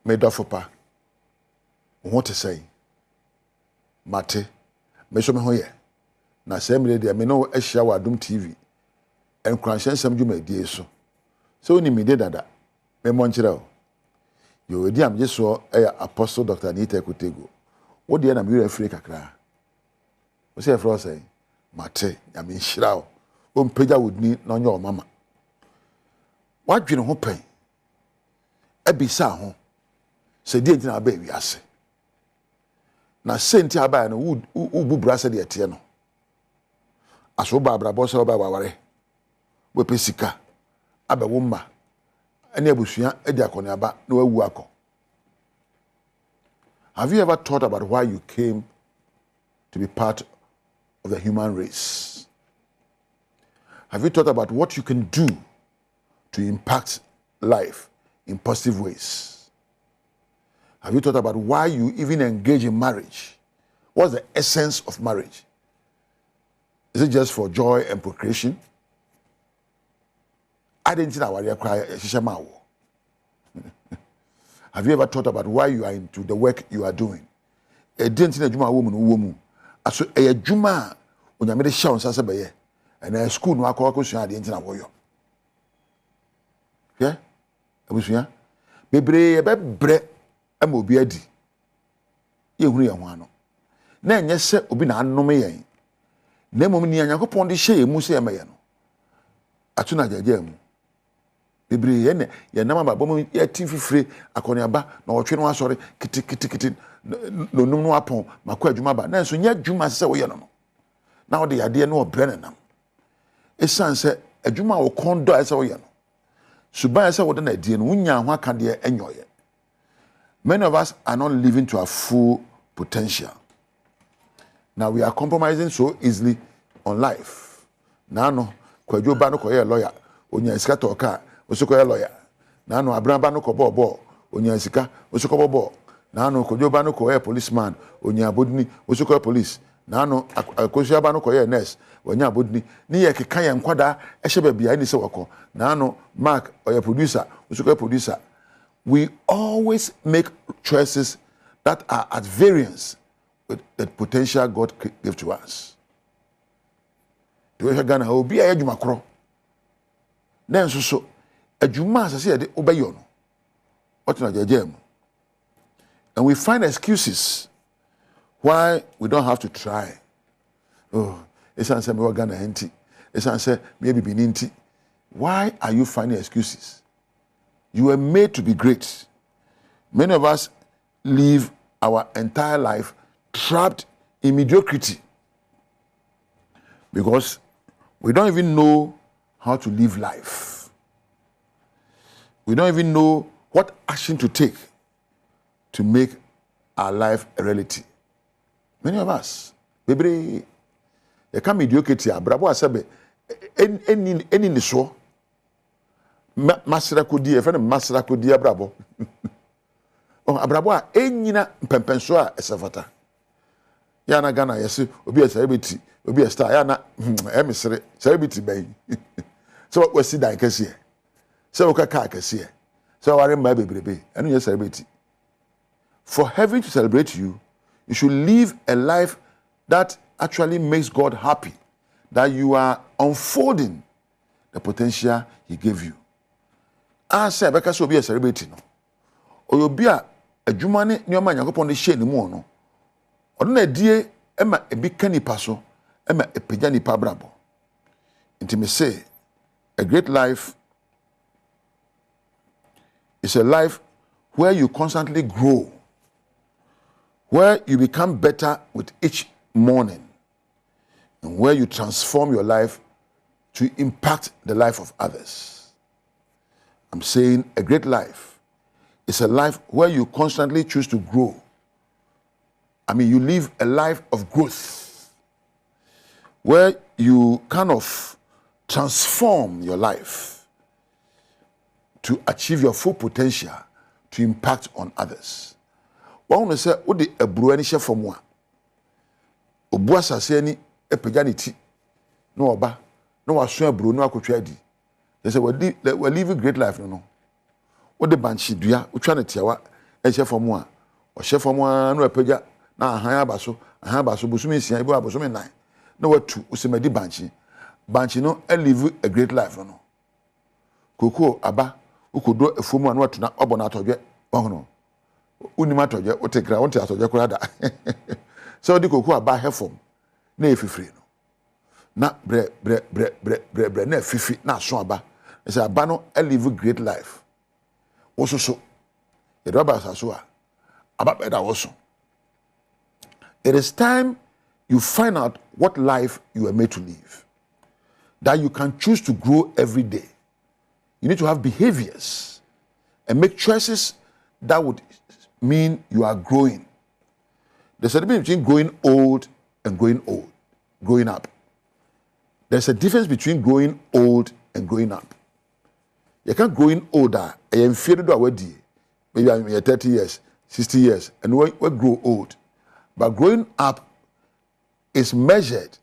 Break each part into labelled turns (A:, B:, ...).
A: me do fopa what to say mate me so me ho ye na say me dey me no ehia wa Adom TV Nkuranhyensem dwumadie so ni me dey dada me monchira o yo edi am jeso Apostle Dr. Anita Kutego wo dey na me refree kakra wo say fro say mate ya me nhira o mpagya wodni na onye o mama wadwene ho pen ebisa ho se die ntina aba wi ase na senti aba no wo bubura se de ete no aso ba abrabo se ba ware we pesika aba wo mma ene abusua edi akone aba na wawu akọ. Have you ever thought about why you came to be part of the human race? Have you thought about what you can do to impact life in positive ways? Have you thought about why you even engage in marriage? What's the essence of marriage? Is it just for joy and procreation? I didn't know what you cry. Have you ever thought about why you are into the work you are doing? A didn't know a woman. Aso a juma when you made a show sasa beye and a school no akọ akọsua de ntina woyo. Yeah? Abusua. Bebre bebre ama obi adi. Ye hunu ye ho ano. Na enye se obi na anome yen. Na mom ni Nyankopon de hye emu se ema ye no. Atu na jaja mu. Bebre ye nam ababom ye tin fifire akọne aba na wotwe no asọre kiti no num no apon makọ adwuma ba na enso nya adwuma se wo ye no. Na wo de yade no obre nenam. Esan se adwuma wo kondo ese wo ye no. Suban ese wo de na die no unya ho aka de enyoye. Many of us are not living to our full potential. Now we are compromising so easily on life. Now no kwadwo ba no koye lawyer onya sika to ka osoko lawyer. Now no abraba no ko bo onya sika osoko bo. Now no kwadwo ba no koye policeman onya bodni osoko police. Now no akosia ba no koye nurse onya bodni ni ye keka ye nkwada ehye ba bia ni se wako. Now no Mark oya producer osoko producer. We always make choices that are at variance with the potential God gave to us. The way Ghana obi a adwuma kro. Na nso so adwuma asase ye de obayo no. What na jejam. And we find excuses why we don't have to try. Oh, it's answer me Ghana enti. It's answer maybe bininti. Why are you finding excuses? You were made to be great. Many of us live our entire life trapped in mediocrity because we don't even know how to live life. We don't even know what action to take to make our life a reality. Many of us, baby, you can't mediocrity. Bravo, asabe, any niso. Masira kodi e fene masira kodi abrabo oh abrabo a enyina mpempenso a esafata ya na Ghana yesi obi a celebrity obi a star ya na emisere celebrity ben so we si dan kase so we ka kase so ware ma bebrebe enu ye celebrity. For heaven to celebrate you, you should live a life that actually makes God happy, that you are unfolding the potential he gave you. Say beka so be a celebrity no oyobi a adwuma ne nyoma Nyankopon de hye ne mu no odo na die ema ebi kanipa so ema epagya nipa brabo. Nti me say a great life is a life where you constantly grow, where you become better with each morning, and where you transform your life to impact the life of others. I'm saying a great life is a life where you constantly choose to grow. I mean, you live a life of growth, where you kind of transform your life to achieve your full potential to impact on others. One will say, "What the ebruani share from one? Obua saseni epeganiti no oba no waso ebru no akotwadi." They say, we're living great life, no. What the banshee do ya, which one tiawa, chef for moi or chef for moi no peja na ahan abaso busumi sia ibo abosumi nine no what to usemedi banchi no live a great life no koko aba ukodo efumu anu atuna obo na atodwe ohono unima atodwe otekra wonte atodwe kurada so di koko aba hefom na efifiri no na bre na fifi na so aba say aba no live great life wososo e do aba saso a aba beda woso. It is time you find out what life you are made to live, that you can choose to grow every day. You need to have behaviors and make choices that would mean you are growing. There's a difference between growing old and growing up. There's a difference between growing old and growing up. You can't growing older. I am feared already. Maybe I'm 30 years, 60 years, and we grow old. But growing up is measured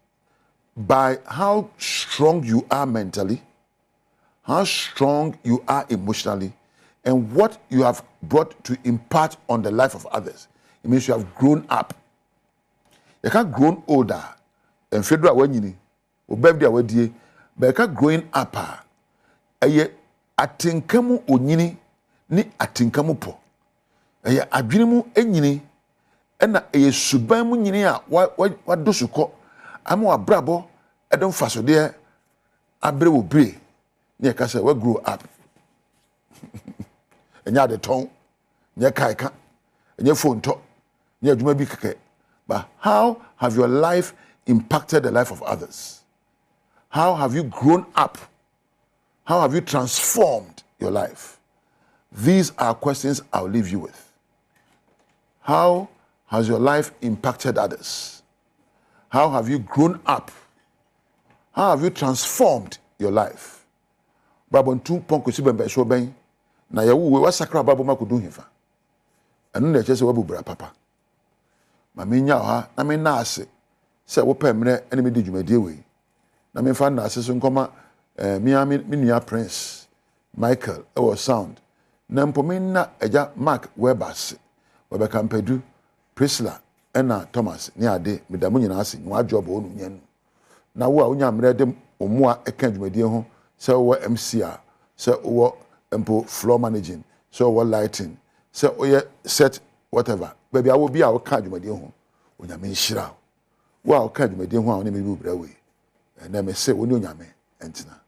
A: by how strong you are mentally, how strong you are emotionally, and what you have brought to impart on the life of others. It means you have grown up. You can't grow older and federal when you need, but you can't growing up. Aye atinkamu onyini ni atinkamu po. Aye adwinimu enyini ena eye suban mu nyini a wa dosuko ama wa brabo edon fasode abre wo bre ne ka say we grow up enya de ton nya kaika enya phone to nya adwuma bi keke. But how have your life impacted the life of others? How have you grown up? How have you transformed your life? These are questions I'll leave you with. How has your life impacted others? How have you grown up? How have you transformed your life? Babon tu ponko si bembe so ben na ya wuwe wasakra babo makudu hifa. Anu na chese wabu bra papa. Ma menya ha na me na ase se wo pemre ene me di dwumadie we. Na me fa na ase so nkoma me nua Prince Michael was sound. Na mpomina eja Mark Webers we Kampedu Priscilla ena Thomas ni ade medamu nyina ase nwa job onu nyanu na wo a unya mre de omoa eka dwumadie ho se wo MC a se wo empo floor managing se wo lighting se wo set whatever baby a wo bi a wo ka dwumadie ho onya me nhira wo a wo ka dwumadie ho a wo ne me bi bra we na me se wo ni onya me entina